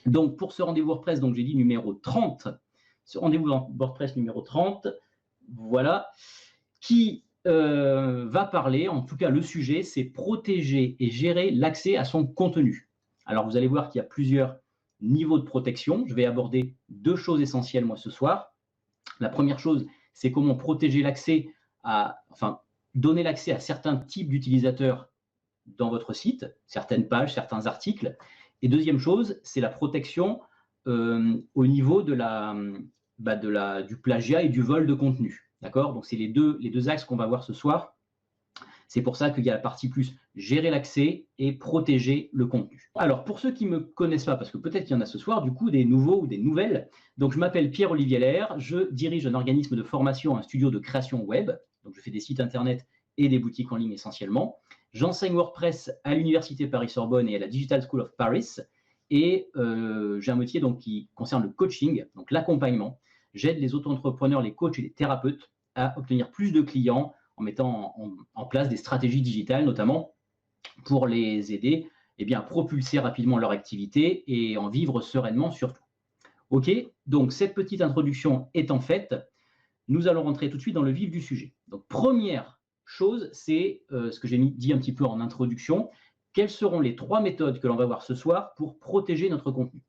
Donc, pour ce rendez-vous WordPress, donc j'ai dit numéro 30, ce rendez-vous WordPress numéro 30, voilà, qui va parler, en tout cas le sujet, c'est protéger et gérer l'accès à son contenu. Alors, vous allez voir qu'il y a plusieurs niveaux de protection. Je vais aborder deux choses essentielles, moi, ce soir. La première chose, c'est comment protéger l'accès enfin, donner l'accès à certains types d'utilisateurs dans votre site, certaines pages, certains articles. Et deuxième chose, c'est la protection au niveau du plagiat et du vol de contenu. D'accord? Donc, c'est les deux axes qu'on va voir ce soir. C'est pour ça qu'il y a la partie plus gérer l'accès et protéger le contenu. Alors, pour ceux qui ne me connaissent pas, parce que peut-être qu'il y en a ce soir, du coup, des nouveaux ou des nouvelles. Donc, je m'appelle Pierre-Olivier Lair, je dirige un organisme de formation, un studio de création web. Donc, je fais des sites internet et des boutiques en ligne essentiellement. J'enseigne WordPress à l'Université Paris-Sorbonne et à la Digital School of Paris. Et j'ai un métier donc, qui concerne le coaching, donc l'accompagnement. J'aide les auto-entrepreneurs, les coachs et les thérapeutes à obtenir plus de clients en mettant en place des stratégies digitales, notamment pour les aider à propulser rapidement leur activité et en vivre sereinement surtout. OK, donc cette petite introduction étant faite, nous allons rentrer tout de suite dans le vif du sujet. Donc première chose, c'est ce que j'ai dit un petit peu en introduction. Quelles seront les 3 méthodes que l'on va voir ce soir pour protéger notre contenu?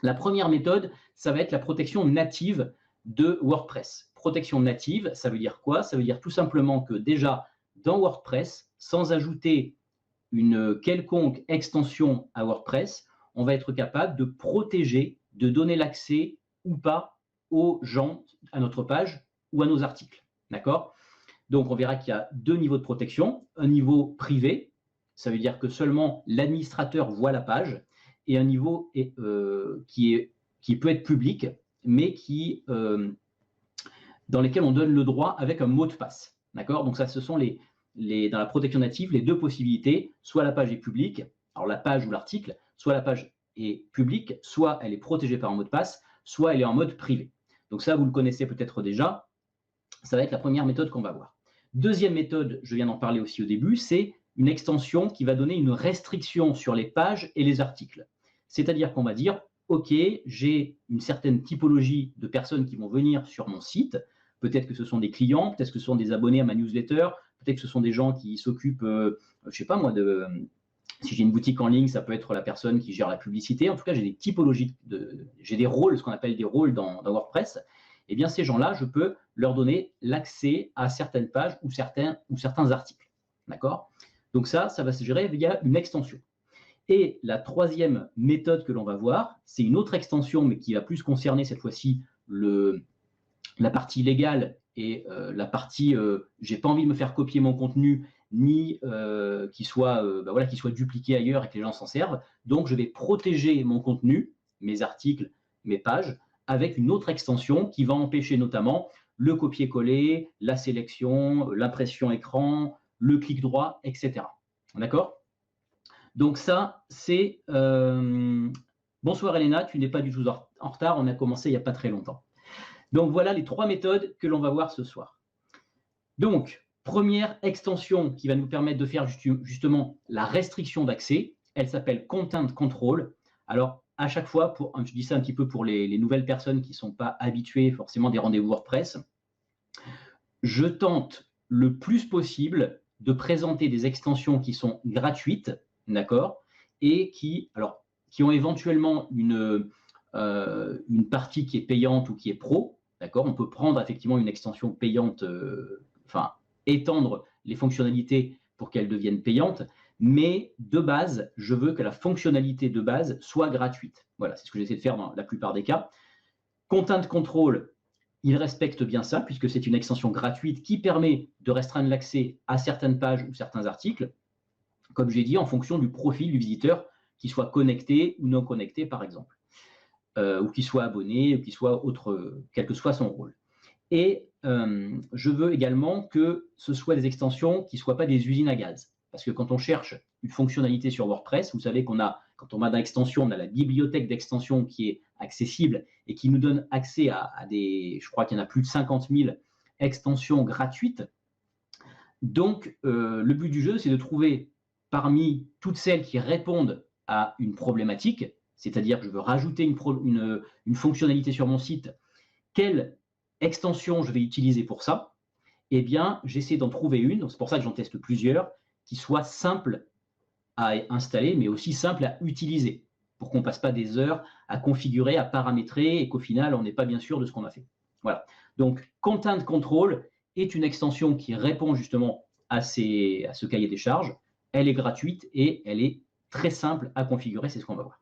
La première méthode, ça va être la protection native de WordPress. Protection native, ça veut dire quoi? Ça veut dire tout simplement que déjà, dans WordPress, sans ajouter une quelconque extension à WordPress, on va être capable de protéger, de donner l'accès ou pas aux gens, à notre page ou à nos articles. D'accord? Donc, on verra qu'il y a 2 niveaux de protection. Un niveau privé, ça veut dire que seulement l'administrateur voit la page, et un niveau qui peut être public, mais dans lesquels on donne le droit avec un mot de passe. D'accord? Donc ça, ce sont dans la protection native, les 2 possibilités. Soit la page est publique, alors la page ou l'article, soit la page est publique, soit elle est protégée par un mot de passe, soit elle est en mode privé. Donc ça, vous le connaissez peut-être déjà. Ça va être la première méthode qu'on va voir. Deuxième méthode, je viens d'en parler aussi au début, c'est une extension qui va donner une restriction sur les pages et les articles. C'est-à-dire qu'on va dire, OK, j'ai une certaine typologie de personnes qui vont venir sur mon site. Peut-être que ce sont des clients, peut-être que ce sont des abonnés à ma newsletter, peut-être que ce sont des gens qui s'occupent, je ne sais pas moi, si j'ai une boutique en ligne, ça peut être la personne qui gère la publicité. En tout cas, j'ai des typologies, j'ai des rôles, ce qu'on appelle des rôles dans WordPress. Eh bien, ces gens-là, je peux leur donner l'accès à certaines pages ou certains articles. D'accord? Donc ça va se gérer via une extension. Et la troisième méthode que l'on va voir, c'est une autre extension, mais qui va plus concerner cette fois-ci la partie légale et la partie j'ai pas envie de me faire copier mon contenu ni qu'il soit dupliqué ailleurs et que les gens s'en servent. Donc, je vais protéger mon contenu, mes articles, mes pages, avec une autre extension qui va empêcher notamment le copier-coller, la sélection, l'impression écran, le clic droit, etc. D'accord? Donc ça, c'est... Bonsoir Elena, tu n'es pas du tout en retard, on a commencé il n'y a pas très longtemps. Donc voilà les 3 méthodes que l'on va voir ce soir. Donc, première extension qui va nous permettre de faire justement la restriction d'accès, elle s'appelle Content Control. Alors, à chaque fois, je dis ça un petit peu pour les nouvelles personnes qui ne sont pas habituées forcément des rendez-vous WordPress, je tente le plus possible de présenter des extensions qui sont gratuites, d'accord, et qui ont éventuellement une partie qui est payante ou qui est pro, d'accord. On peut prendre effectivement une extension payante, étendre les fonctionnalités pour qu'elles deviennent payantes, mais de base, je veux que la fonctionnalité de base soit gratuite. Voilà, c'est ce que j'essaie de faire dans la plupart des cas. Content Control, il respecte bien ça, puisque c'est une extension gratuite qui permet de restreindre l'accès à certaines pages ou certains articles, comme j'ai dit, en fonction du profil du visiteur, qui soit connecté ou non connecté, par exemple, ou qui soit abonné, ou qui soit autre, quel que soit son rôle. Et je veux également que ce soit des extensions qui ne soient pas des usines à gaz. Parce que quand on cherche une fonctionnalité sur WordPress, vous savez quand on va dans l'extension, on a la bibliothèque d'extensions qui est accessible et qui nous donne accès à je crois qu'il y en a plus de 50 000 extensions gratuites. Donc, le but du jeu, c'est de trouver parmi toutes celles qui répondent à une problématique, c'est-à-dire que je veux rajouter une fonctionnalité sur mon site, quelle extension je vais utiliser pour ça? Eh bien, j'essaie d'en trouver une, donc c'est pour ça que j'en teste plusieurs, qui soit simple à installer, mais aussi simple à utiliser, pour qu'on ne passe pas des heures à configurer, à paramétrer, et qu'au final, on n'est pas bien sûr de ce qu'on a fait. Voilà. Donc, Content Control est une extension qui répond justement à ce cahier des charges. Elle est gratuite et elle est très simple à configurer, c'est ce qu'on va voir.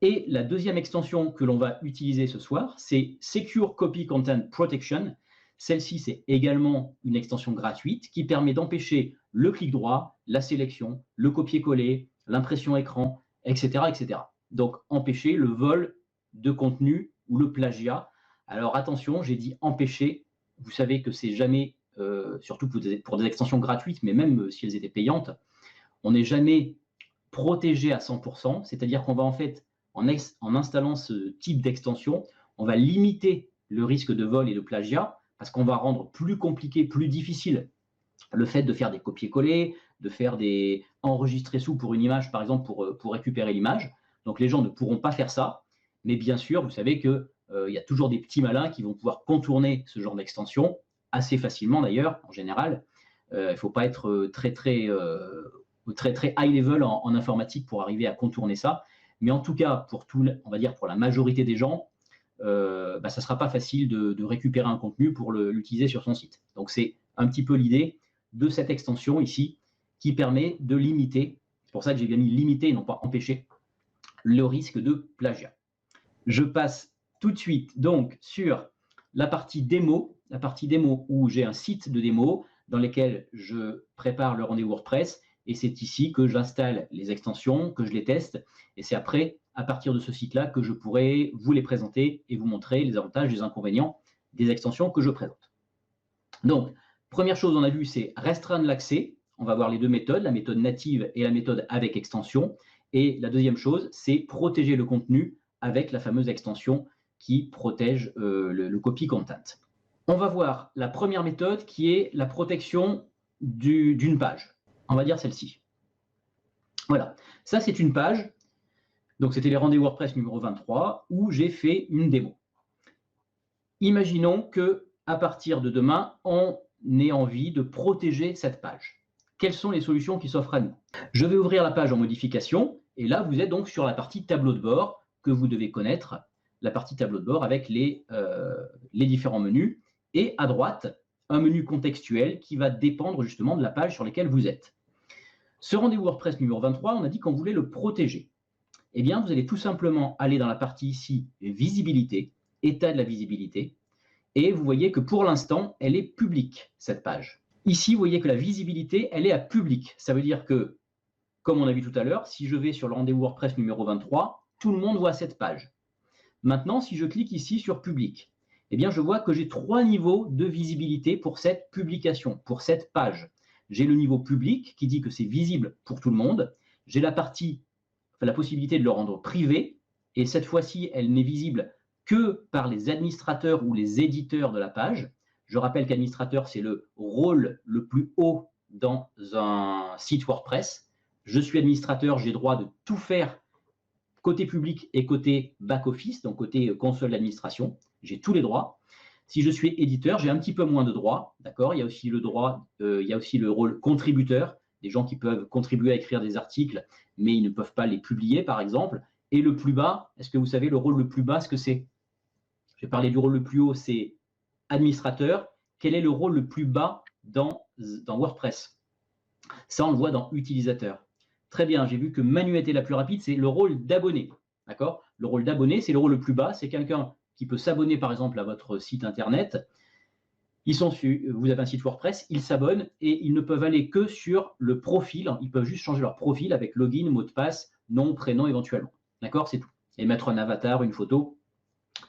Et la deuxième extension que l'on va utiliser ce soir, c'est Secure Copy Content Protection. Celle-ci, c'est également une extension gratuite qui permet d'empêcher le clic droit, la sélection, le copier-coller, l'impression écran, etc., etc. Donc, empêcher le vol de contenu ou le plagiat. Alors, attention, j'ai dit empêcher. Vous savez que c'est jamais, surtout pour des extensions gratuites, mais même si elles étaient payantes, on n'est jamais protégé à 100%. C'est-à-dire qu'on va en fait, en installant ce type d'extension, on va limiter le risque de vol et de plagiat, parce qu'on va rendre plus compliqué, plus difficile le fait de faire des copier-coller, de faire des enregistrer sous pour une image, par exemple, pour récupérer l'image. Donc, les gens ne pourront pas faire ça. Mais bien sûr, vous savez qu'il y a toujours des petits malins qui vont pouvoir contourner ce genre d'extension, assez facilement d'ailleurs, en général. Il ne faut pas être très high level en informatique pour arriver à contourner ça. Mais en tout cas, on va dire pour la majorité des gens, ça ne sera pas facile de récupérer un contenu pour l'utiliser sur son site. Donc, c'est un petit peu l'idée de cette extension ici qui permet de limiter, c'est pour ça que j'ai bien mis limiter et non pas empêcher, le risque de plagiat. Je passe tout de suite donc sur la partie démo où j'ai un site de démo dans lequel je prépare le rendez-vous WordPress et c'est ici que j'installe les extensions, que je les teste et c'est après, à partir de ce site-là, que je pourrai vous les présenter et vous montrer les avantages et les inconvénients des extensions que je présente. Donc, première chose, on a vu, c'est restreindre l'accès. On va voir les deux méthodes, la méthode native et la méthode avec extension. Et la deuxième chose, c'est protéger le contenu avec la fameuse extension qui protège le copy content. On va voir la première méthode qui est la protection d'une page. On va dire celle-ci. Voilà, ça c'est une page. Donc, c'était les rendez-vous WordPress numéro 23 où j'ai fait une démo. Imaginons qu'à partir de demain, on ait envie de protéger cette page. Quelles sont les solutions qui s'offrent à nous? Je vais ouvrir la page en modification et là, vous êtes donc sur la partie tableau de bord que vous devez connaître, la partie tableau de bord avec les différents menus. Et à droite, un menu contextuel qui va dépendre justement de la page sur laquelle vous êtes. Ce rendez-vous WordPress numéro 23, on a dit qu'on voulait le protéger. Eh bien, vous allez tout simplement aller dans la partie ici, visibilité, état de la visibilité, et vous voyez que pour l'instant, elle est publique, cette page. Ici, vous voyez que la visibilité, elle est à public. Ça veut dire que, comme on a vu tout à l'heure, si je vais sur le rendez-vous WordPress numéro 23, tout le monde voit cette page. Maintenant, si je clique ici sur public, eh bien, je vois que j'ai 3 niveaux de visibilité pour cette publication, pour cette page. J'ai le niveau public qui dit que c'est visible pour tout le monde. J'ai la possibilité de le rendre privé, et cette fois-ci, elle n'est visible que par les administrateurs ou les éditeurs de la page. Je rappelle qu'administrateur, c'est le rôle le plus haut dans un site WordPress. Je suis administrateur, j'ai droit de tout faire côté public et côté back-office, donc côté console d'administration. J'ai tous les droits. Si je suis éditeur, j'ai un petit peu moins de droits. D'accord ? Il y a aussi le rôle contributeur, des gens qui peuvent contribuer à écrire des articles, mais ils ne peuvent pas les publier, par exemple. Et le plus bas, est-ce que vous savez le rôle le plus bas, ce que c'est? Je vais parler du rôle le plus haut, c'est administrateur. Quel est le rôle le plus bas dans WordPress? Ça, on le voit dans utilisateur. Très bien, j'ai vu que Manu était la plus rapide, c'est le rôle d'abonné. D'accord? Le rôle d'abonné, c'est le rôle le plus bas. C'est quelqu'un qui peut s'abonner, par exemple, à votre site Internet. Vous avez un site WordPress, ils s'abonnent et ils ne peuvent aller que sur le profil. Ils peuvent juste changer leur profil avec login, mot de passe, nom, prénom éventuellement. D'accord? C'est tout. Et mettre un avatar, une photo.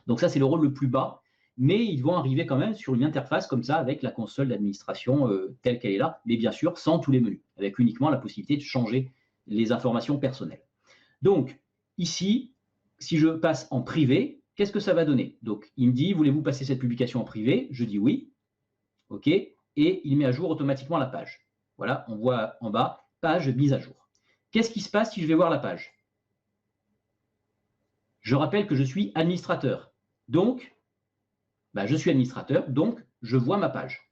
Donc ça, c'est le rôle le plus bas. Mais ils vont arriver quand même sur une interface comme ça avec la console d'administration telle qu'elle est là. Mais bien sûr, sans tous les menus. Avec uniquement la possibilité de changer les informations personnelles. Donc, ici, si je passe en privé, qu'est-ce que ça va donner? Donc, il me dit, voulez-vous passer cette publication en privé? Je dis oui. OK. Et il met à jour automatiquement la page. Voilà, on voit en bas, page mise à jour. Qu'est-ce qui se passe si je vais voir la page? Je rappelle que je suis administrateur. Donc, je suis administrateur, donc je vois ma page.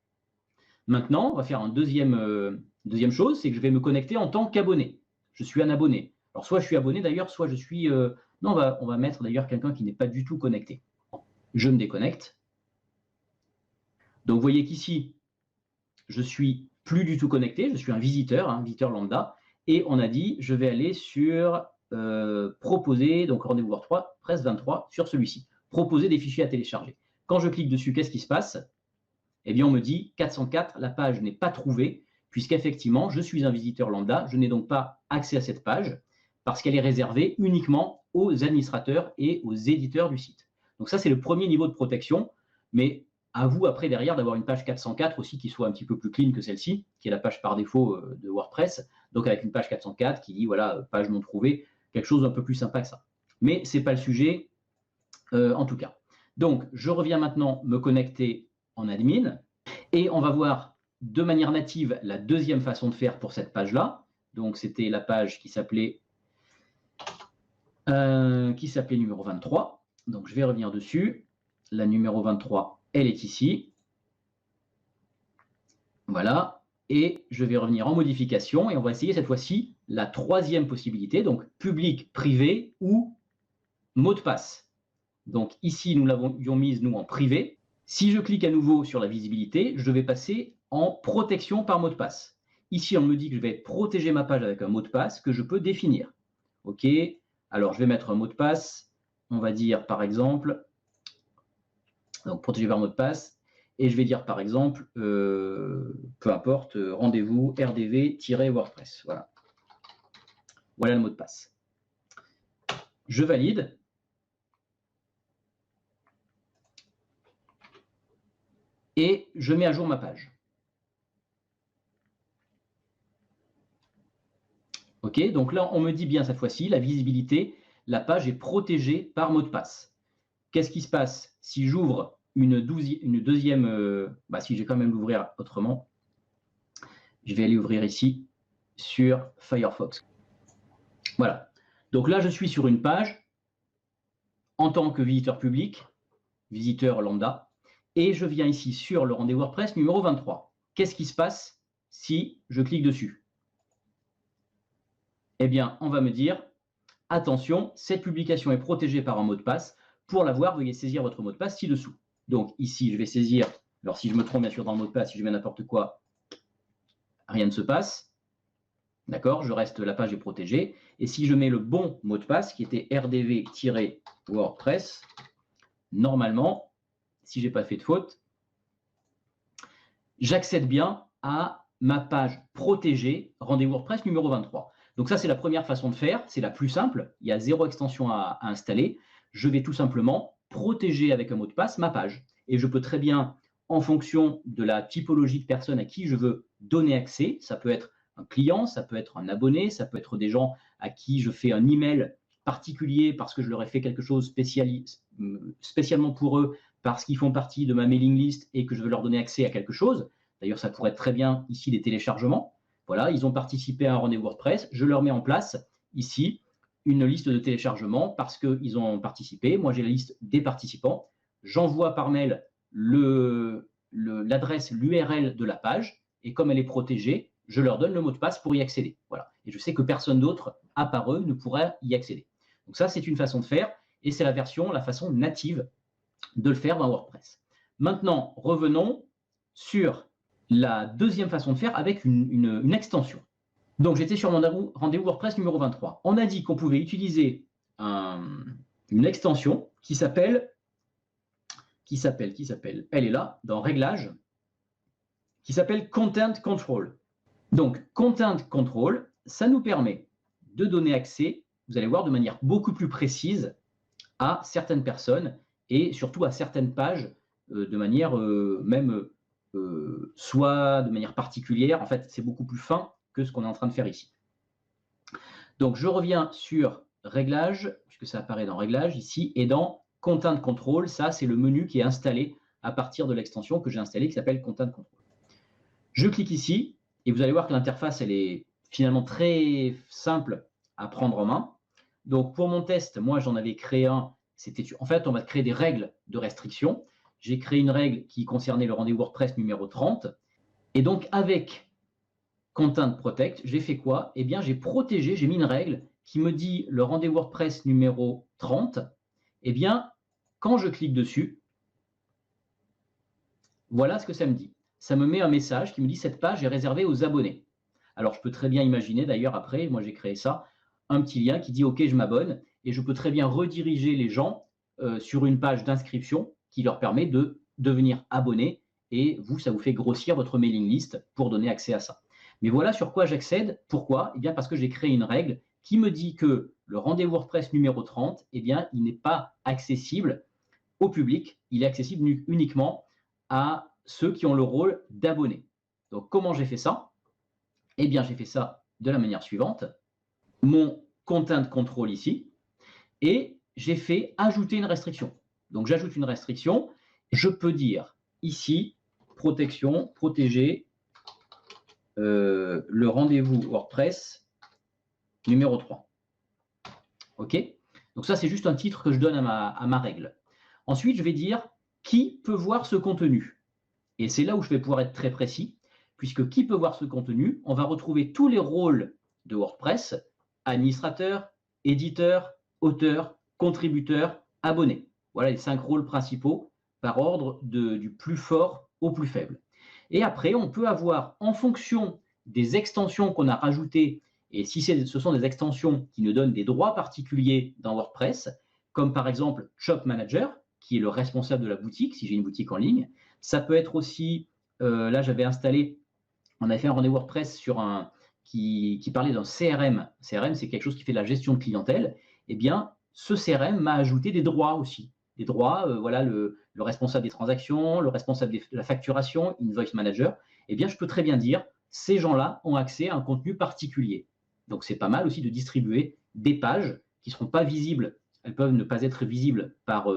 Maintenant, on va faire une deuxième chose, c'est que je vais me connecter en tant qu'abonné. Je suis un abonné. Alors, soit je suis abonné d'ailleurs, soit je suis... non, on va mettre d'ailleurs quelqu'un qui n'est pas du tout connecté. Je me déconnecte. Donc, vous voyez qu'ici, je suis plus du tout connecté, je suis un visiteur, visiteur lambda, et on a dit, je vais aller sur proposer, donc rendez-vous WordPress 23, sur celui-ci, proposer des fichiers à télécharger. Quand je clique dessus, qu'est-ce qui se passe? Eh bien, on me dit 404, la page n'est pas trouvée, puisqu'effectivement, je suis un visiteur lambda, je n'ai donc pas accès à cette page, parce qu'elle est réservée uniquement aux administrateurs et aux éditeurs du site. Donc ça, c'est le premier niveau de protection, mais à vous, après, derrière, d'avoir une page 404 aussi qui soit un petit peu plus clean que celle-ci, qui est la page par défaut de WordPress, donc avec une page 404 qui dit, voilà, page non trouvée, quelque chose d'un peu plus sympa que ça. Mais ce n'est pas le sujet, en tout cas. Donc, je reviens maintenant me connecter en admin, et on va voir de manière native la deuxième façon de faire pour cette page-là. Donc, c'était la page qui s'appelait numéro 23. Donc, je vais revenir dessus. La numéro 23, elle est ici. Voilà. Et je vais revenir en modification et on va essayer cette fois-ci la troisième possibilité, donc public, privé ou mot de passe. Donc ici, nous l'avions mise, nous, en privé. Si je clique à nouveau sur la visibilité, je vais passer en protection par mot de passe. Ici, on me dit que je vais protéger ma page avec un mot de passe que je peux définir. OK. Alors, je vais mettre un mot de passe. On va dire, par exemple, donc protégé par mot de passe. Et je vais dire, par exemple, peu importe, rendez-vous rdv-wordpress. Voilà. Voilà le mot de passe. Je valide. Et je mets à jour ma page. OK, donc là, on me dit bien cette fois-ci, la visibilité, la page est protégée par mot de passe. Qu'est-ce qui se passe si j'ouvre une deuxième, si je vais quand même l'ouvrir autrement, je vais aller ouvrir ici sur Firefox. Voilà. Donc là, je suis sur une page en tant que visiteur public, visiteur lambda, et je viens ici sur le rendez-vous WordPress numéro 23. Qu'est-ce qui se passe si je clique dessus? Eh bien, on va me dire, attention, cette publication est protégée par un mot de passe. Pour l'avoir, veuillez saisir votre mot de passe ci-dessous. Donc ici, je vais saisir, alors si je me trompe bien sûr dans le mot de passe, si je mets n'importe quoi, rien ne se passe. D'accord, je reste, la page est protégée. Et si je mets le bon mot de passe, qui était rdv-wordpress, normalement, si je n'ai pas fait de faute, j'accède bien à ma page protégée, rendez-vous WordPress numéro 23. Donc ça, c'est la première façon de faire, c'est la plus simple, il y a 0 extension à installer. Je vais tout simplement protéger avec un mot de passe ma page. Et je peux très bien, en fonction de la typologie de personnes à qui je veux donner accès, ça peut être un client, ça peut être un abonné, ça peut être des gens à qui je fais un email particulier parce que je leur ai fait quelque chose spécialement pour eux, parce qu'ils font partie de ma mailing list et que je veux leur donner accès à quelque chose. D'ailleurs, ça pourrait être très bien ici des téléchargements. Voilà, ils ont participé à un rendez-vous WordPress. Je leur mets en place ici une liste de téléchargements parce qu'ils ont participé. Moi, j'ai la liste des participants. J'envoie par mail l'adresse, l'URL de la page. Et comme elle est protégée, je leur donne le mot de passe pour y accéder. Voilà. Et je sais que personne d'autre, à part eux, ne pourra y accéder. Donc ça, c'est une façon de faire. Et c'est la façon native de le faire dans WordPress. Maintenant, revenons sur la deuxième façon de faire avec une extension. Donc, j'étais sur mon rendez-vous WordPress numéro 23. On a dit qu'on pouvait utiliser une extension qui s'appelle, elle est là, dans Réglages, qui s'appelle Content Control. Donc, Content Control, ça nous permet de donner accès, vous allez voir, de manière beaucoup plus précise à certaines personnes et surtout à certaines pages de manière soit de manière particulière. En fait, c'est beaucoup plus fin que ce qu'on est en train de faire ici. Donc, je reviens sur Réglages, puisque ça apparaît dans Réglages ici, et dans Content Control, ça, c'est le menu qui est installé à partir de l'extension que j'ai installée qui s'appelle Content Control. Je clique ici, et vous allez voir que l'interface, elle est finalement très simple à prendre en main. Donc, pour mon test, moi, j'en avais créé un. En fait, on va créer des règles de restriction. J'ai créé une règle qui concernait le rendez-vous WordPress numéro 30. Et donc, avec Content Protect, j'ai fait quoi? Eh bien, j'ai protégé, j'ai mis une règle qui me dit le rendez-vous WordPress numéro 30. Eh bien, quand je clique dessus, voilà ce que ça me dit. Ça me met un message qui me dit cette page est réservée aux abonnés. Alors, je peux très bien imaginer, d'ailleurs, après, moi j'ai créé ça, un petit lien qui dit OK, je m'abonne, et je peux très bien rediriger les gens sur une page d'inscription qui leur permet de devenir abonnés, et vous, ça vous fait grossir votre mailing list pour donner accès à ça. Mais voilà sur quoi j'accède. Pourquoi? Eh bien, parce que j'ai créé une règle qui me dit que le rendez-vous WordPress numéro 30, eh bien, il n'est pas accessible au public, il est accessible uniquement à ceux qui ont le rôle d'abonnés. Donc, comment j'ai fait ça? Eh bien, j'ai fait ça de la manière suivante. Mon content control ici, et j'ai fait ajouter une restriction. Donc, j'ajoute une restriction. Je peux dire ici, protection, protéger le rendez-vous WordPress numéro 3. OK? Donc, ça, c'est juste un titre que je donne à ma règle. Ensuite, je vais dire qui peut voir ce contenu. Et c'est là où je vais pouvoir être très précis, puisque qui peut voir ce contenu? On va retrouver tous les rôles de WordPress: administrateur, éditeur, auteur, contributeur, abonné. Voilà les 5 rôles principaux par ordre du plus fort au plus faible. Et après, on peut avoir, en fonction des extensions qu'on a rajoutées, et si ce sont des extensions qui nous donnent des droits particuliers dans WordPress, comme par exemple Shop Manager, qui est le responsable de la boutique, si j'ai une boutique en ligne. Ça peut être aussi, là j'avais installé, on avait fait un rendez-vous WordPress qui parlait d'un CRM. CRM, c'est quelque chose qui fait de la gestion de clientèle. Eh bien, ce CRM m'a ajouté des droits aussi. Des droits, voilà, le responsable des transactions, le responsable de la facturation, Invoice Manager. Eh bien, je peux très bien dire, ces gens-là ont accès à un contenu particulier. Donc, c'est pas mal aussi de distribuer des pages qui ne seront pas visibles. Elles peuvent ne pas être visibles par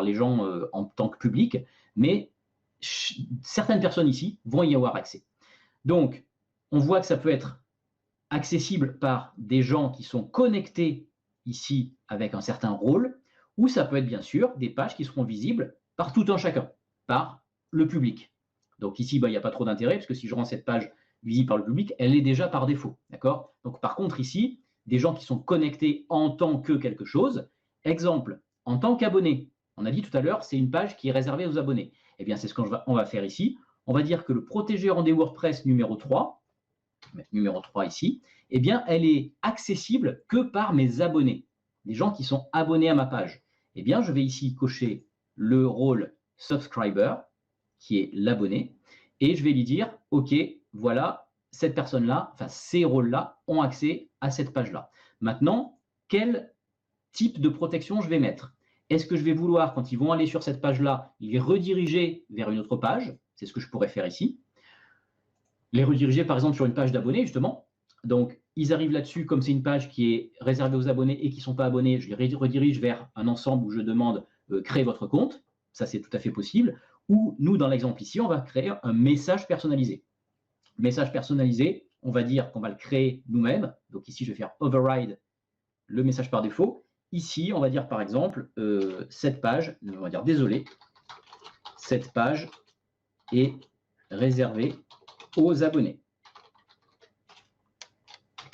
les gens en tant que public, mais certaines personnes ici vont y avoir accès. Donc, on voit que ça peut être accessible par des gens qui sont connectés ici avec un certain rôle, ou ça peut être bien sûr des pages qui seront visibles par tout un chacun, par le public. Donc ici, il n'y a pas trop d'intérêt, parce que si je rends cette page visible par le public, elle est déjà par défaut. D'accord? Donc par contre, ici, des gens qui sont connectés en tant que quelque chose, exemple, en tant qu'abonné, on a dit tout à l'heure, c'est une page qui est réservée aux abonnés. Eh bien, c'est ce qu'on va faire ici. On va dire que le protégé rendez-vous WordPress numéro 3, numéro 3 ici, eh bien, elle est accessible que par mes abonnés, des gens qui sont abonnés à ma page. Eh bien, je vais ici cocher le rôle subscriber, qui est l'abonné, et je vais lui dire, OK, voilà, cette personne-là, enfin, ces rôles-là ont accès à cette page-là. Maintenant, quel type de protection je vais mettre? Est-ce que je vais vouloir, quand ils vont aller sur cette page-là, les rediriger vers une autre page? C'est ce que je pourrais faire ici. Les rediriger, par exemple, sur une page d'abonnés, justement. Donc, ils arrivent là-dessus, comme c'est une page qui est réservée aux abonnés et qui ne sont pas abonnés, je les redirige vers un ensemble où je demande créer votre compte. Ça, c'est tout à fait possible. Ou nous, dans l'exemple ici, on va créer un message personnalisé. Message personnalisé, on va dire qu'on va le créer nous-mêmes. Donc ici, je vais faire override le message par défaut. Ici, on va dire par exemple, cette page, on va dire désolé, cette page est réservée aux abonnés.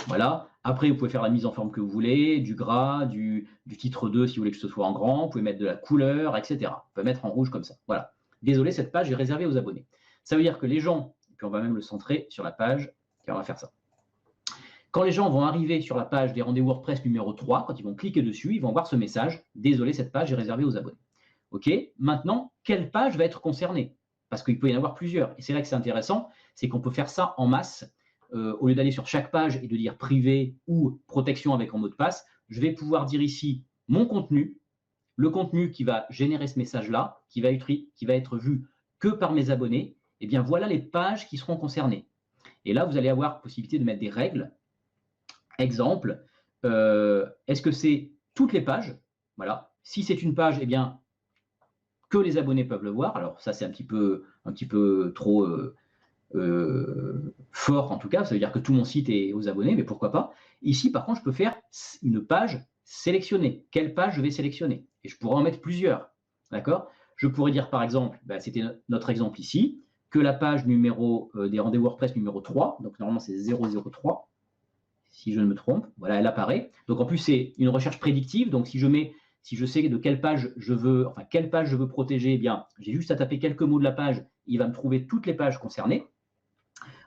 Voilà. Après, vous pouvez faire la mise en forme que vous voulez, du gras, du titre 2 si vous voulez que ce soit en grand, vous pouvez mettre de la couleur, etc. Vous pouvez mettre en rouge comme ça. Voilà. Désolé, cette page est réservée aux abonnés. Ça veut dire que les gens, et puis on va même le centrer sur la page, et on va faire ça. Quand les gens vont arriver sur la page des rendez-vous WordPress numéro 3, quand ils vont cliquer dessus, ils vont voir ce message. Désolé, cette page est réservée aux abonnés. OK. Maintenant, quelle page va être concernée? Parce qu'il peut y en avoir plusieurs. Et c'est là que c'est intéressant, c'est qu'on peut faire ça en masse. Au lieu d'aller sur chaque page et de dire privé ou protection avec un mot de passe, je vais pouvoir dire ici mon contenu, le contenu qui va générer ce message-là, qui va être vu que par mes abonnés. Eh bien, voilà les pages qui seront concernées. Et là, vous allez avoir possibilité de mettre des règles. Exemple, est-ce que c'est toutes les pages? Voilà. Si c'est une page, eh bien, que les abonnés peuvent le voir. Alors ça, c'est un petit peu trop fort en tout cas. Ça veut dire que tout mon site est aux abonnés, mais pourquoi pas. Ici, par contre, je peux faire une page sélectionner. Quelle page je vais sélectionner? Et je pourrais en mettre plusieurs. D'accord? Je pourrais dire par exemple, c'était notre exemple ici, que la page numéro des rendez-vous WordPress numéro 3, donc normalement c'est 003, si je ne me trompe, voilà, elle apparaît. Donc en plus c'est une recherche prédictive, donc si je sais de quelle page je veux, protéger, eh bien j'ai juste à taper quelques mots de la page, il va me trouver toutes les pages concernées.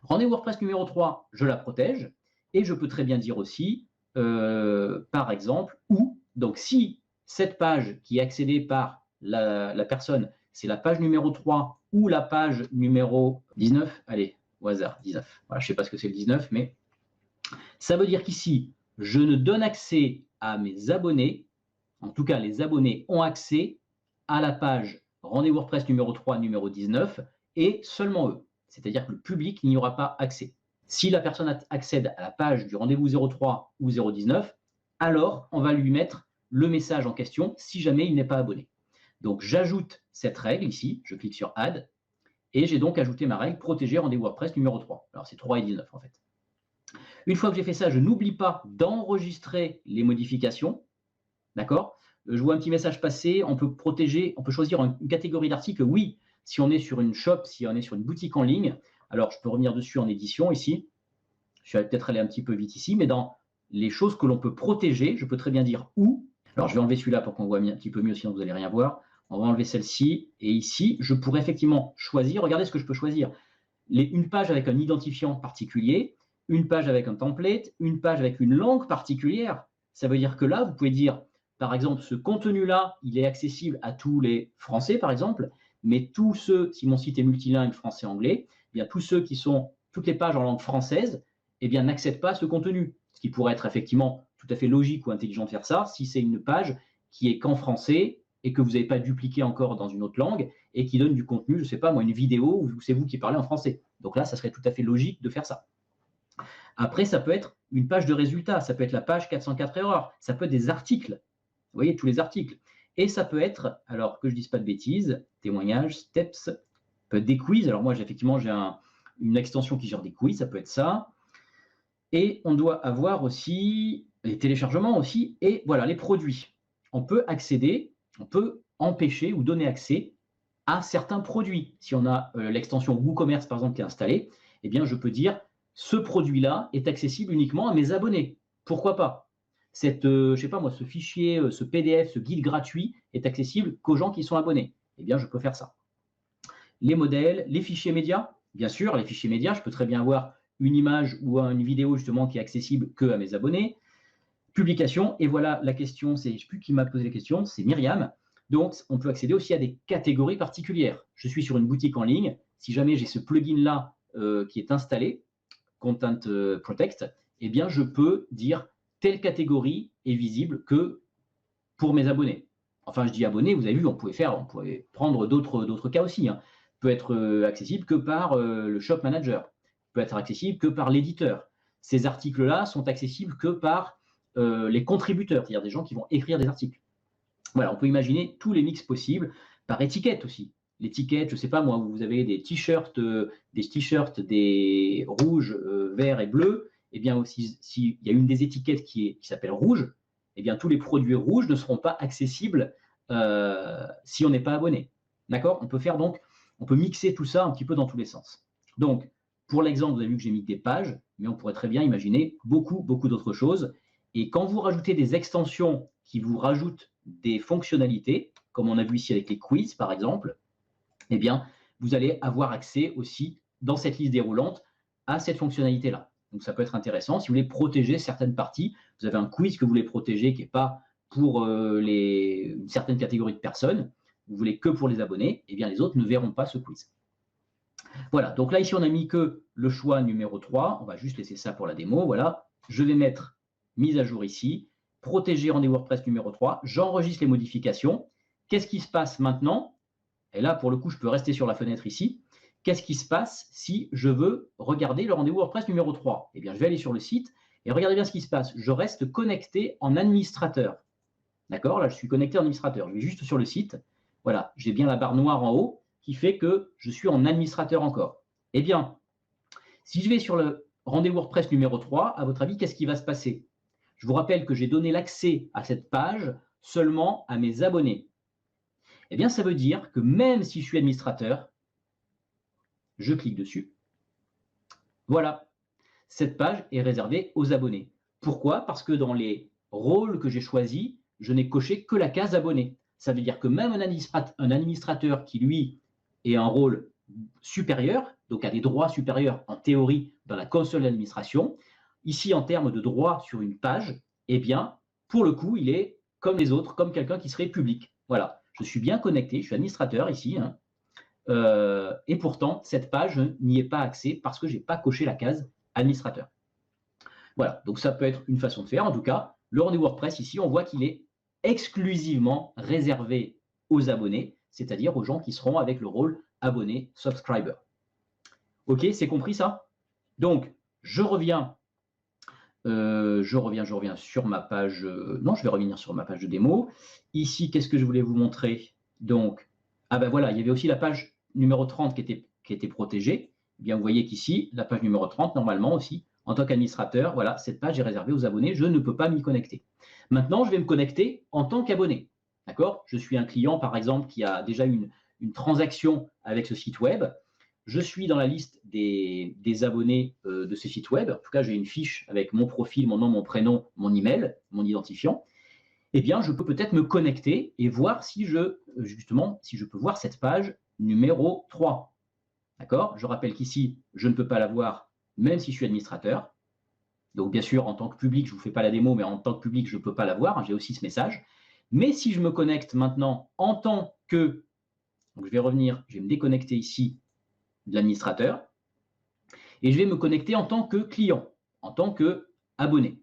Rendez-vous WordPress numéro 3, je la protège, et je peux très bien dire aussi, par exemple, où, donc si cette page qui est accédée par la personne, c'est la page numéro 3 ou la page numéro 19, allez, au hasard, 19, voilà, je ne sais pas ce que c'est le 19, mais ça veut dire qu'ici, je ne donne accès à mes abonnés, en tout cas les abonnés ont accès à la page rendez-vous WordPress numéro 3, numéro 19, et seulement eux. C'est-à-dire que le public n'y aura pas accès. Si la personne accède à la page du rendez-vous 03 ou 019, alors on va lui mettre le message en question si jamais il n'est pas abonné. Donc j'ajoute cette règle ici, je clique sur Add, et j'ai donc ajouté ma règle protéger rendez-vous WordPress numéro 3. Alors c'est 3 et 19 en fait. Une fois que j'ai fait ça, je n'oublie pas d'enregistrer les modifications. D'accord? Je vois un petit message passer, on peut protéger, on peut choisir une catégorie d'articles. Oui, si on est sur une shop, si on est sur une boutique en ligne, alors je peux revenir dessus en édition ici. Je vais peut-être aller un petit peu vite ici, mais dans les choses que l'on peut protéger, je peux très bien dire où. Alors je vais enlever celui-là pour qu'on voit un petit peu mieux, sinon vous n'allez rien voir. On va enlever celle-ci, et ici, je pourrais effectivement choisir, regardez ce que je peux choisir. Une page avec un identifiant particulier, une page avec un template, une page avec une langue particulière. Ça veut dire que là, vous pouvez dire, par exemple, ce contenu-là, il est accessible à tous les Français, par exemple, mais tous ceux, si mon site est multilingue français-anglais, eh bien tous ceux qui sont, toutes les pages en langue française, eh bien n'accèdent pas à ce contenu. Ce qui pourrait être effectivement tout à fait logique ou intelligent de faire ça, si c'est une page qui est qu'en français et que vous n'avez pas dupliqué encore dans une autre langue et qui donne du contenu, je ne sais pas moi, une vidéo où c'est vous qui parlez en français. Donc là, ça serait tout à fait logique de faire ça. Après, ça peut être une page de résultats, ça peut être la page 404 erreurs, ça peut être des articles, vous voyez, tous les articles. Et ça peut être, alors que je ne dise pas de bêtises, témoignages, steps, peut être des quiz. Alors moi, effectivement, j'ai une extension qui gère des quiz, ça peut être ça. Et on doit avoir aussi les téléchargements aussi, et voilà, les produits. On peut accéder, on peut empêcher ou donner accès à certains produits. Si on a l'extension WooCommerce, par exemple, qui est installée, eh bien, je peux dire, ce produit-là est accessible uniquement à mes abonnés. Pourquoi pas? Je sais pas moi, ce fichier, ce PDF, ce guide gratuit est accessible qu'aux gens qui sont abonnés. Eh bien, je peux faire ça. Les modèles, les fichiers médias, bien sûr, les fichiers médias, je peux très bien avoir une image ou une vidéo justement qui est accessible que à mes abonnés. Publication, et voilà la question, je ne sais plus qui m'a posé la question, c'est Myriam. Donc, on peut accéder aussi à des catégories particulières. Je suis sur une boutique en ligne. Si jamais j'ai ce plugin-là qui est installé, Content Protect, eh bien, je peux dire telle catégorie est visible que pour mes abonnés. Enfin, je dis abonnés, vous avez vu, on pouvait prendre d'autres cas aussi. Hein. Peut être accessible que par le Shop Manager, peut être accessible que par l'éditeur. Ces articles-là sont accessibles que par les contributeurs, c'est-à-dire des gens qui vont écrire des articles. Voilà, on peut imaginer tous les mix possibles, par étiquette aussi. L'étiquette, je ne sais pas moi, vous avez des t-shirts, des rouges, verts et bleus, eh bien aussi, s'il y a une des étiquettes qui s'appelle rouge, eh bien tous les produits rouges ne seront pas accessibles si on n'est pas abonné. D'accord? On peut mixer tout ça un petit peu dans tous les sens. Donc, pour l'exemple, vous avez vu que j'ai mis des pages, mais on pourrait très bien imaginer beaucoup d'autres choses. Et quand vous rajoutez des extensions qui vous rajoutent des fonctionnalités, comme on a vu ici avec les quiz par exemple, eh bien, vous allez avoir accès aussi dans cette liste déroulante à cette fonctionnalité-là. Donc, ça peut être intéressant. Si vous voulez protéger certaines parties, vous avez un quiz que vous voulez protéger qui n'est pas pour une certaine catégorie de personnes, vous voulez que pour les abonnés, eh bien, les autres ne verront pas ce quiz. Voilà, donc là, ici, on n'a mis que le choix numéro 3. On va juste laisser ça pour la démo. Voilà, je vais mettre mise à jour ici, protéger rendez-vous WordPress numéro 3. J'enregistre les modifications. Qu'est-ce qui se passe maintenant? Et là, pour le coup, je peux rester sur la fenêtre ici. Qu'est-ce qui se passe si je veux regarder le rendez-vous WordPress numéro 3? Eh bien, je vais aller sur le site et regardez bien ce qui se passe. Je reste connecté en administrateur. D'accord? Là, je suis connecté en administrateur. Je vais juste sur le site. Voilà, j'ai bien la barre noire en haut qui fait que je suis en administrateur encore. Eh bien, si je vais sur le rendez-vous WordPress numéro 3, à votre avis, qu'est-ce qui va se passer? Je vous rappelle que j'ai donné l'accès à cette page seulement à mes abonnés. Eh bien, ça veut dire que même si je suis administrateur, je clique dessus. Voilà, cette page est réservée aux abonnés. Pourquoi? Parce que dans les rôles que j'ai choisis, je n'ai coché que la case abonné. Ça veut dire que même un administrateur qui, lui, est un rôle supérieur, donc a des droits supérieurs en théorie dans la console d'administration, ici en termes de droits sur une page, eh bien, pour le coup, il est comme les autres, comme quelqu'un qui serait public. Voilà, je suis bien connecté, je suis administrateur ici, hein, et pourtant, cette page n'y est pas accès parce que je n'ai pas coché la case administrateur. Voilà, donc ça peut être une façon de faire. En tout cas, le rendez-vous WordPress, ici, on voit qu'il est exclusivement réservé aux abonnés, c'est-à-dire aux gens qui seront avec le rôle abonné, subscriber. OK, c'est compris ça? Donc, je reviens sur ma page. Non, je vais revenir sur ma page de démo. Ici, qu'est-ce que je voulais vous montrer? Donc, ah ben voilà, il y avait aussi la page numéro 30 qui était protégée. Eh bien, vous voyez qu'ici, la page numéro 30, normalement aussi, en tant qu'administrateur, voilà, cette page est réservée aux abonnés, je ne peux pas m'y connecter. Maintenant, je vais me connecter en tant qu'abonné. D'accord? Je suis un client, par exemple, qui a déjà une transaction avec ce site web. Je suis dans la liste des abonnés de ce site web. En tout cas, j'ai une fiche avec mon profil, mon nom, mon prénom, mon email, mon identifiant. Eh bien, je peux peut-être me connecter et voir si je peux voir cette page numéro 3. D'accord? Je rappelle qu'ici, je ne peux pas la voir même si je suis administrateur. Donc, bien sûr, en tant que public, je ne vous fais pas la démo, mais en tant que public, je ne peux pas la voir. J'ai aussi ce message. Mais si je me connecte maintenant en tant que... Donc, je vais revenir, je vais me déconnecter ici de l'administrateur. Et je vais me connecter en tant que client, en tant que abonné.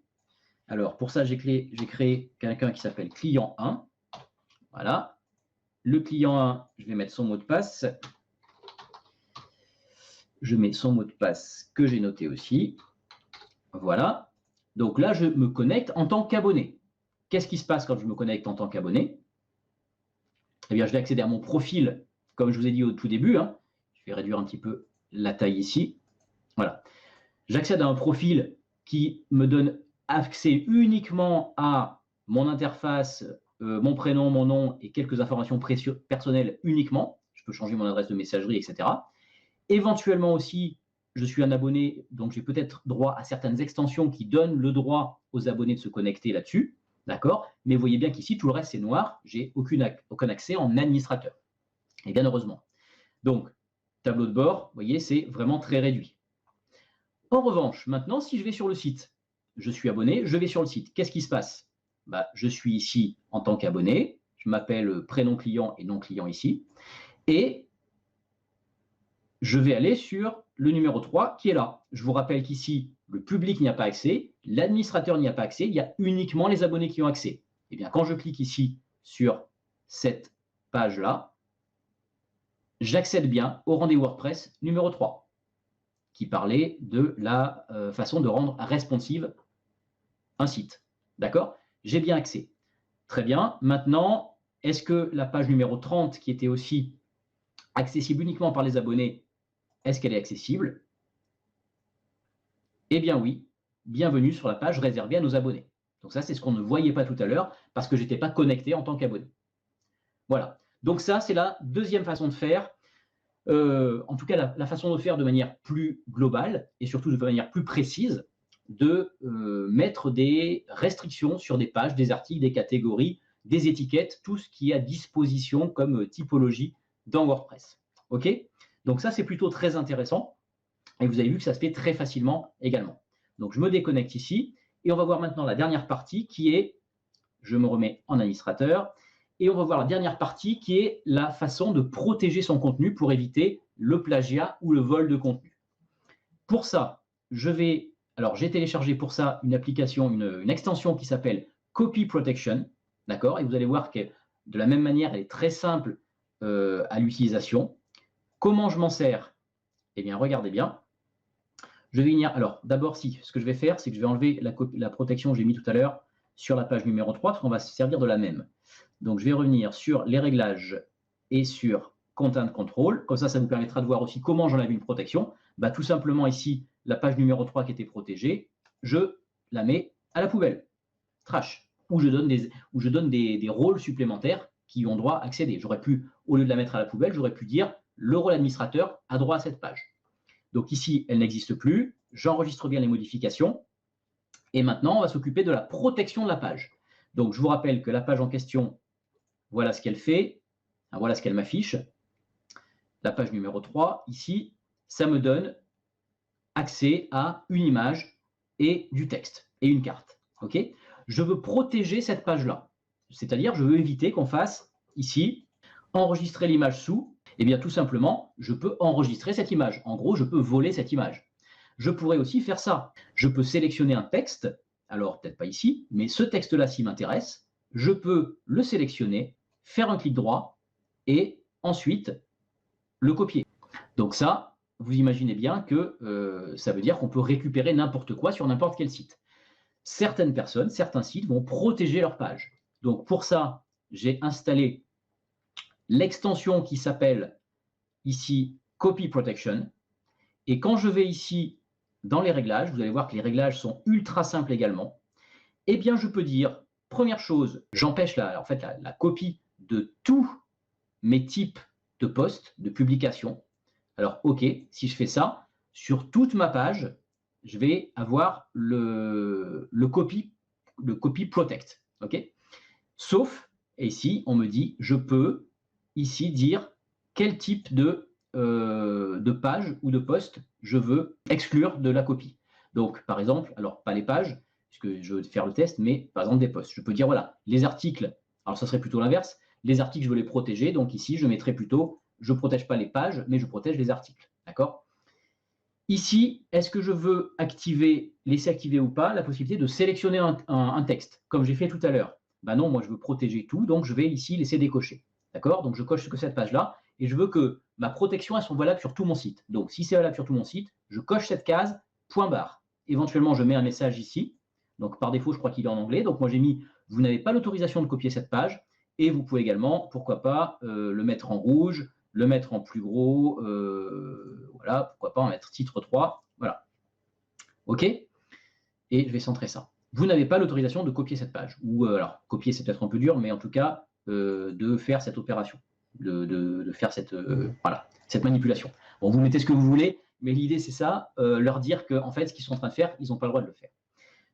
Alors, pour ça, j'ai créé quelqu'un qui s'appelle client 1. Voilà. Le client 1, je vais mettre son mot de passe. Je mets son mot de passe que j'ai noté aussi. Voilà. Donc là, je me connecte en tant qu'abonné. Qu'est-ce qui se passe quand je me connecte en tant qu'abonné? Eh bien, je vais accéder à mon profil, comme je vous ai dit au tout début. Hein. Je vais réduire un petit peu la taille ici. Voilà. J'accède à un profil qui me donne accès uniquement à mon interface, mon prénom, mon nom et quelques informations personnelles uniquement. Je peux changer mon adresse de messagerie, etc. Éventuellement aussi, je suis un abonné, donc j'ai peut-être droit à certaines extensions qui donnent le droit aux abonnés de se connecter là-dessus. D'accord? Mais vous voyez bien qu'ici, tout le reste, c'est noir. J'ai aucun accès en administrateur. Et bien heureusement. Donc, tableau de bord, vous voyez, c'est vraiment très réduit. En revanche, maintenant, si je vais sur le site, je suis abonné, je vais sur le site. Qu'est-ce qui se passe? Je suis ici en tant qu'abonné. Je m'appelle prénom client et nom client ici. Et je vais aller sur le numéro 3 qui est là. Je vous rappelle qu'ici, le public n'y a pas accès, l'administrateur n'y a pas accès, il y a uniquement les abonnés qui ont accès. Et bien, quand je clique ici sur cette page-là, j'accède bien au rendez-vous WordPress numéro 3, qui parlait de la façon de rendre responsive un site. D'accord? J'ai bien accès. Très bien. Maintenant, est-ce que la page numéro 30, qui était aussi accessible uniquement par les abonnés, est-ce qu'elle est accessible? Eh bien oui, bienvenue sur la page réservée à nos abonnés. Donc ça, c'est ce qu'on ne voyait pas tout à l'heure parce que je n'étais pas connecté en tant qu'abonné. Voilà. Donc ça, c'est la deuxième façon de faire. En tout cas, la façon de faire de manière plus globale et surtout de manière plus précise, de mettre des restrictions sur des pages, des articles, des catégories, des étiquettes, tout ce qui est à disposition comme typologie dans WordPress. OK? Donc ça, c'est plutôt très intéressant. Et vous avez vu que ça se fait très facilement également. Donc je me déconnecte ici et on va voir maintenant la dernière partie qui est, je me remets en administrateur, et on va voir la dernière partie qui est la façon de protéger son contenu pour éviter le plagiat ou le vol de contenu. Pour ça, j'ai téléchargé pour ça une application, une extension qui s'appelle Copy Protection, d'accord? Et vous allez voir que de la même manière, elle est très simple à l'utilisation. Comment je m'en sers? Eh bien, regardez bien. Je vais venir, alors d'abord, ce que je vais faire, c'est que je vais enlever la protection que j'ai mis tout à l'heure sur la page numéro 3, parce qu'on va se servir de la même. Donc, je vais revenir sur les réglages et sur Content Control. Comme ça vous permettra de voir aussi comment j'enlève une protection. Tout simplement ici, la page numéro 3 qui était protégée, je la mets à la poubelle. trash, où je donne des rôles supplémentaires qui ont droit à accéder. J'aurais pu, au lieu de la mettre à la poubelle, j'aurais pu dire le rôle administrateur a droit à cette page. Donc ici, elle n'existe plus. J'enregistre bien les modifications. Et maintenant, on va s'occuper de la protection de la page. Donc, je vous rappelle que la page en question, voilà ce qu'elle fait. Voilà ce qu'elle m'affiche. La page numéro 3, ici, ça me donne accès à une image et du texte et une carte. Okay, je veux protéger cette page-là. C'est-à-dire, je veux éviter qu'on fasse ici, enregistrer l'image sous. Eh bien, tout simplement, je peux enregistrer cette image. En gros, je peux voler cette image. Je pourrais aussi faire ça. Je peux sélectionner un texte. Alors, peut-être pas ici, mais ce texte-là, s'il m'intéresse, je peux le sélectionner, faire un clic droit et ensuite le copier. Donc ça, vous imaginez bien que ça veut dire qu'on peut récupérer n'importe quoi sur n'importe quel site. Certaines personnes, certains sites vont protéger leur page. Donc pour ça, j'ai installé l'extension qui s'appelle ici Copy Protection. Et quand je vais ici dans les réglages, vous allez voir que les réglages sont ultra simples également. Eh bien, je peux dire, première chose, j'empêche la copie de tous mes types de posts, de publications. Alors, OK, si je fais ça, sur toute ma page, je vais avoir le copy protect. OK, sauf, et ici, on me dit, je peux ici dire quel type de page ou de post je veux exclure de la copie. Donc, par exemple, alors pas les pages, puisque je veux faire le test, mais par exemple des posts. Je peux dire, voilà, les articles, alors ça serait plutôt l'inverse, les articles, je veux les protéger, donc ici, je mettrai plutôt, je ne protège pas les pages, mais je protège les articles. D'accord? Ici, est-ce que je veux laisser activer ou pas la possibilité de sélectionner un texte, comme j'ai fait tout à l'heure? Ben non, moi, je veux protéger tout, donc je vais ici laisser décocher. D'accord? Donc, je coche que cette page-là, et je veux que ma protection, elle soit valable sur tout mon site. Donc, si c'est valable sur tout mon site, je coche cette case, point barre. Éventuellement, je mets un message ici. Donc, par défaut, je crois qu'il est en anglais. Donc, moi, j'ai mis « Vous n'avez pas l'autorisation de copier cette page ». Et vous pouvez également, pourquoi pas, le mettre en rouge, le mettre en plus gros, voilà, pourquoi pas en mettre titre 3, voilà. OK? Et je vais centrer ça. Vous n'avez pas l'autorisation de copier cette page. Ou, alors, copier, c'est peut-être un peu dur, mais en tout cas, de faire cette opération, de faire cette manipulation. Bon, vous mettez ce que vous voulez, mais l'idée, c'est ça, leur dire qu'en fait, ce qu'ils sont en train de faire, ils n'ont pas le droit de le faire.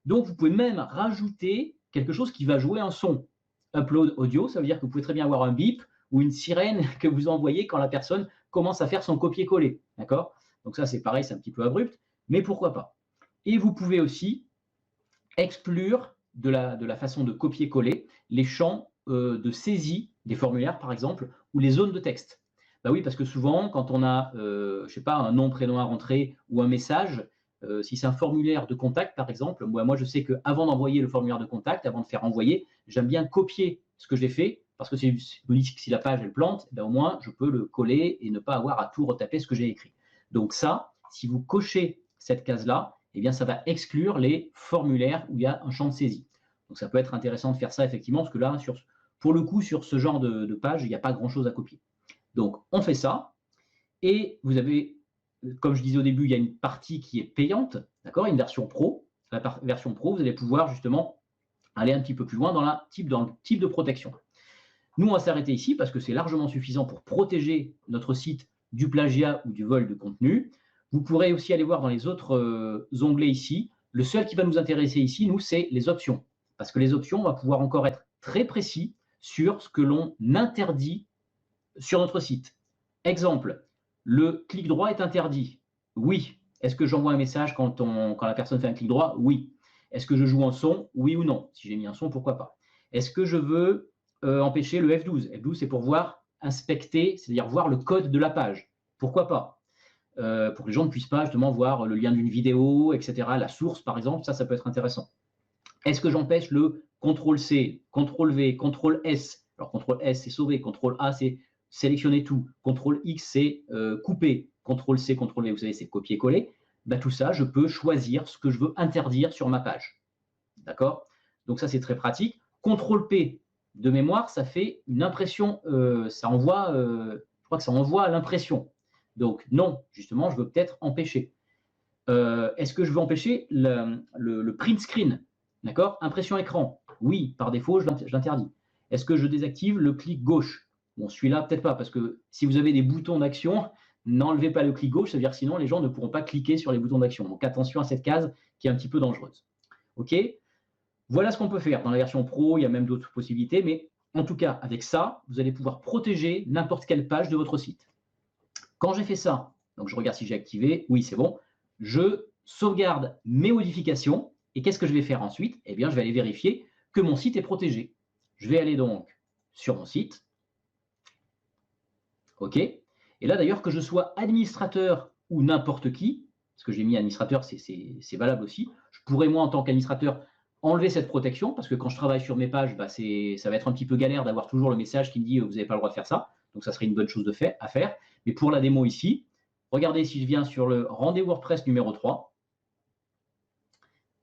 Donc, vous pouvez même rajouter quelque chose qui va jouer un son. Upload audio, ça veut dire que vous pouvez très bien avoir un bip ou une sirène que vous envoyez quand la personne commence à faire son copier-coller. D'accord? Donc ça, c'est pareil, c'est un petit peu abrupt, mais pourquoi pas? Et vous pouvez aussi exclure de la façon de copier-coller les champs de saisie des formulaires, par exemple, ou les zones de texte. Ben oui, parce que souvent, quand on a, je sais pas, un nom, prénom à rentrer ou un message, si c'est un formulaire de contact, par exemple, moi je sais qu'avant d'envoyer le formulaire de contact, avant de faire envoyer, j'aime bien copier ce que j'ai fait, parce que si la page elle plante, ben au moins je peux le coller et ne pas avoir à tout retaper ce que j'ai écrit. Donc ça, si vous cochez cette case-là, eh bien ça va exclure les formulaires où il y a un champ de saisie. Donc ça peut être intéressant de faire ça effectivement, parce que là, pour le coup, sur ce genre de page, il n'y a pas grand-chose à copier. Donc on fait ça, et vous avez, comme je disais au début, il y a une partie qui est payante, d'accord, une version pro. La version pro, vous allez pouvoir justement aller un petit peu plus loin dans le type de protection. Nous, on va s'arrêter ici parce que c'est largement suffisant pour protéger notre site du plagiat ou du vol de contenu. Vous pourrez aussi aller voir dans les autres onglets ici. Le seul qui va nous intéresser ici, nous, c'est les options. Parce que les options, on va pouvoir encore être très précis sur ce que l'on interdit sur notre site. Exemple, le clic droit est interdit. Oui. Est-ce que j'envoie un message quand la personne fait un clic droit? Oui. Est-ce que je joue un son? Oui ou non? Si j'ai mis un son, pourquoi pas? Est-ce que je veux empêcher le F12? F12, c'est pour voir, inspecter, c'est-à-dire voir le code de la page. Pourquoi pas? Pour que les gens ne puissent pas justement voir le lien d'une vidéo, etc. La source, par exemple, ça peut être intéressant. Est-ce que j'empêche le CTRL-C, CTRL-V, CTRL-S? Alors, CTRL-S, c'est sauver. CTRL-A, c'est sélectionner tout. CTRL-X, c'est couper. CTRL-C, CTRL-V, vous savez, c'est copier-coller. Ben, tout ça, je peux choisir ce que je veux interdire sur ma page. D'accord? Donc ça, c'est très pratique. CTRL-P de mémoire, ça fait une impression, ça envoie, je crois que ça envoie à l'impression. Donc non, justement, je veux peut-être empêcher. Est-ce que je veux empêcher le print screen? D'accord? Impression écran. Oui, par défaut, je l'interdis. Est-ce que je désactive le clic gauche? Bon, celui-là, peut-être pas, parce que si vous avez des boutons d'action, n'enlevez pas le clic gauche, c'est-à-dire sinon les gens ne pourront pas cliquer sur les boutons d'action. Donc attention à cette case qui est un petit peu dangereuse. OK? Voilà ce qu'on peut faire. Dans la version pro, il y a même d'autres possibilités, mais en tout cas, avec ça, vous allez pouvoir protéger n'importe quelle page de votre site. Quand j'ai fait ça, donc je regarde si j'ai activé, oui, c'est bon, je sauvegarde mes modifications, et qu'est-ce que je vais faire ensuite? Eh bien, je vais aller vérifier que mon site est protégé. Je vais aller donc sur mon site, OK? Et là, d'ailleurs, que je sois administrateur ou n'importe qui, parce que j'ai mis administrateur, c'est valable aussi, je pourrais, moi, en tant qu'administrateur, enlever cette protection, parce que quand je travaille sur mes pages, bah, ça va être un petit peu galère d'avoir toujours le message qui me dit vous n'avez pas le droit de faire ça. Donc, ça serait une bonne chose à faire. Mais pour la démo ici, regardez si je viens sur le rendez-vous WordPress numéro 3.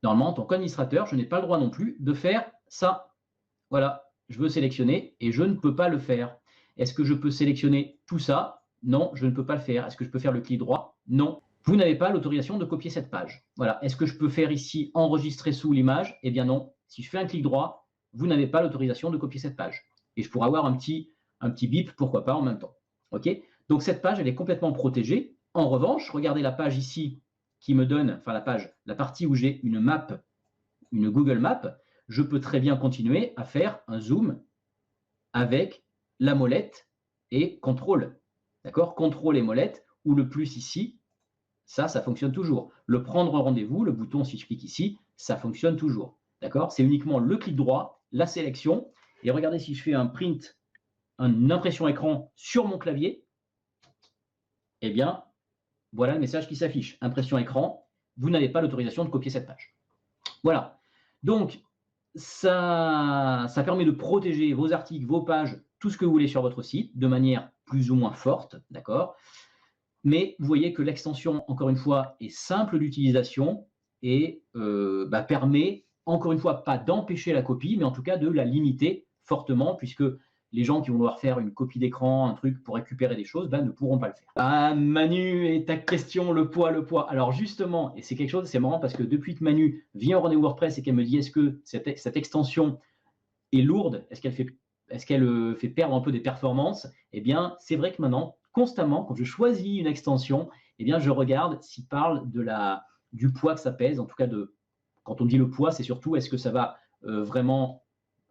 Normalement, en tant qu'administrateur, je n'ai pas le droit non plus de faire ça. Voilà, je veux sélectionner et je ne peux pas le faire. Est-ce que je peux sélectionner tout ça? Non, je ne peux pas le faire. Est-ce que je peux faire le clic droit? Non. Vous n'avez pas l'autorisation de copier cette page. Voilà. Est-ce que je peux faire ici enregistrer sous l'image? Eh bien non. Si je fais un clic droit, vous n'avez pas l'autorisation de copier cette page. Et je pourrais avoir un petit bip, pourquoi pas, en même temps. OK? Donc cette page, elle est complètement protégée. En revanche, regardez la page ici qui me donne, enfin la partie où j'ai une map, une Google Map, je peux très bien continuer à faire un zoom avec la molette et contrôle. D'accord? Contrôle et molette, ou le plus ici, ça fonctionne toujours. Le prendre rendez-vous, le bouton, si je clique ici, ça fonctionne toujours. D'accord? C'est uniquement le clic droit, la sélection. Et regardez si je fais un print, une impression écran sur mon clavier, eh bien, voilà le message qui s'affiche. Impression écran, vous n'avez pas l'autorisation de copier cette page. Voilà. Donc, ça permet de protéger vos articles, vos pages, tout ce que vous voulez sur votre site de manière plus ou moins forte, d'accord? Mais vous voyez que l'extension, encore une fois, est simple d'utilisation et permet, encore une fois, pas d'empêcher la copie, mais en tout cas de la limiter fortement, puisque les gens qui vont devoir faire une copie d'écran, un truc pour récupérer des choses, ne pourront pas le faire. Ah, Manu, et ta question, le poids. Alors justement, et c'est quelque chose, c'est marrant parce que depuis que Manu vient au rendez-vous WordPress et qu'elle me dit est-ce que cette extension est lourde, est-ce qu'elle fait perdre un peu des performances? Eh bien, c'est vrai que maintenant, constamment, quand je choisis une extension, eh bien, je regarde s'il parle du poids que ça pèse. En tout cas, quand on dit le poids, c'est surtout est-ce que ça va vraiment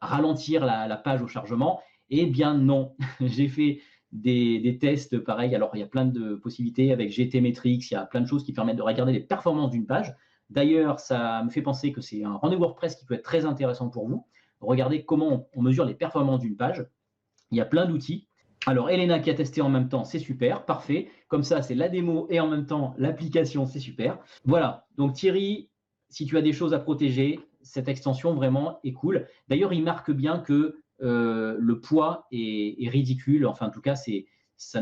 ralentir la page au chargement? Eh bien non, j'ai fait des tests pareils. Alors, il y a plein de possibilités avec GTmetrix, il y a plein de choses qui permettent de regarder les performances d'une page. D'ailleurs, ça me fait penser que c'est un rendez-vous WordPress qui peut être très intéressant pour vous. Regardez comment on mesure les performances d'une page. Il y a plein d'outils. Alors, Elena qui a testé en même temps, c'est super, parfait. Comme ça, c'est la démo et en même temps l'application, c'est super. Voilà, donc Thierry, si tu as des choses à protéger, cette extension vraiment est cool. D'ailleurs, il marque bien que le poids est ridicule. Enfin, en tout cas, ça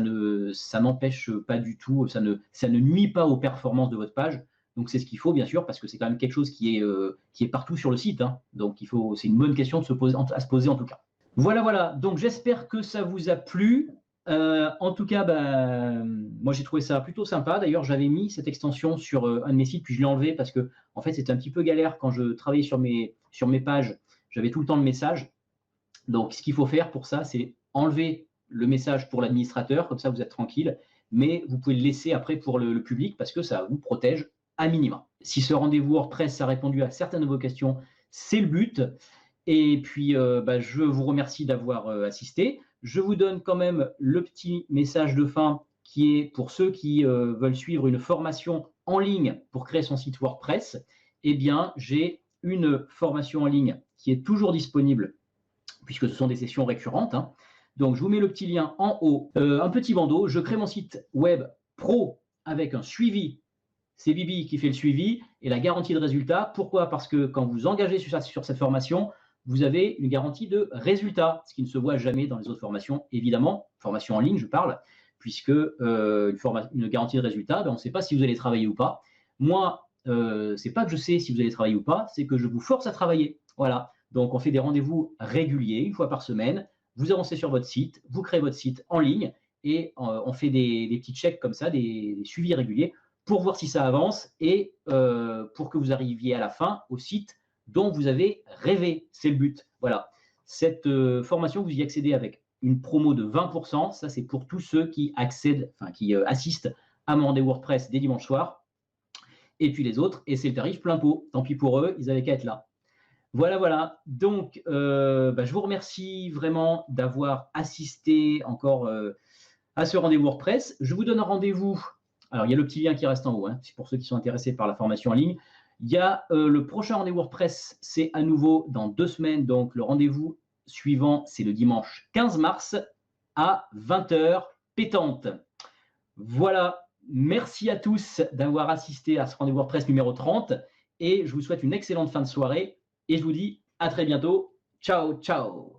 n'empêche pas du tout, ça ne nuit pas aux performances de votre page. Donc, c'est ce qu'il faut, bien sûr, parce que c'est quand même quelque chose qui est partout sur le site. Hein. Donc, c'est une bonne question à se poser en tout cas. Voilà. Donc, j'espère que ça vous a plu. En tout cas, moi, j'ai trouvé ça plutôt sympa. D'ailleurs, j'avais mis cette extension sur un de mes sites, puis je l'ai enlevé parce que, en fait, c'était un petit peu galère quand je travaillais sur mes pages. J'avais tout le temps le message. Donc, ce qu'il faut faire pour ça, c'est enlever le message pour l'administrateur, comme ça, vous êtes tranquille. Mais vous pouvez le laisser après pour le public parce que ça vous protège à minima. Si ce rendez-vous WordPress a répondu à certaines de vos questions, c'est le but. Et puis, je vous remercie d'avoir assisté. Je vous donne quand même le petit message de fin qui est pour ceux qui veulent suivre une formation en ligne pour créer son site WordPress. Eh bien, j'ai une formation en ligne qui est toujours disponible puisque ce sont des sessions récurrentes. Hein. Donc, je vous mets le petit lien en haut, un petit bandeau. Je crée mon site web pro avec un suivi. C'est Bibi qui fait le suivi et la garantie de résultat. Pourquoi? Parce que quand vous engagez sur cette formation, vous avez une garantie de résultat, ce qui ne se voit jamais dans les autres formations, évidemment. Formation en ligne, je parle, puisque une garantie de résultat, on ne sait pas si vous allez travailler ou pas. Moi, c'est pas que je sais si vous allez travailler ou pas, c'est que je vous force à travailler. Voilà. Donc, on fait des rendez-vous réguliers, une fois par semaine. Vous avancez sur votre site, vous créez votre site en ligne et on fait des petits checks comme ça, des suivis réguliers pour voir si ça avance et pour que vous arriviez à la fin au site dont vous avez rêvé. C'est le but. Voilà. Cette formation, vous y accédez avec une promo de 20%. Ça, c'est pour tous ceux qui accèdent, enfin, qui assistent à mon rendez-vous WordPress dès dimanche soir. Et puis les autres, et c'est le tarif plein pot. Tant pis pour eux, ils n'avaient qu'à être là. Voilà, voilà. Donc, je vous remercie vraiment d'avoir assisté encore à ce rendez-vous WordPress. Je vous donne un rendez-vous. Alors, il y a le petit lien qui reste en haut, hein, pour ceux qui sont intéressés par la formation en ligne. Il y a le prochain rendez-vous WordPress, c'est à nouveau dans 2 semaines. Donc, le rendez-vous suivant, c'est le dimanche 15 mars à 20h pétante. Voilà. Merci à tous d'avoir assisté à ce rendez-vous WordPress numéro 30 et je vous souhaite une excellente fin de soirée et je vous dis à très bientôt. Ciao, ciao.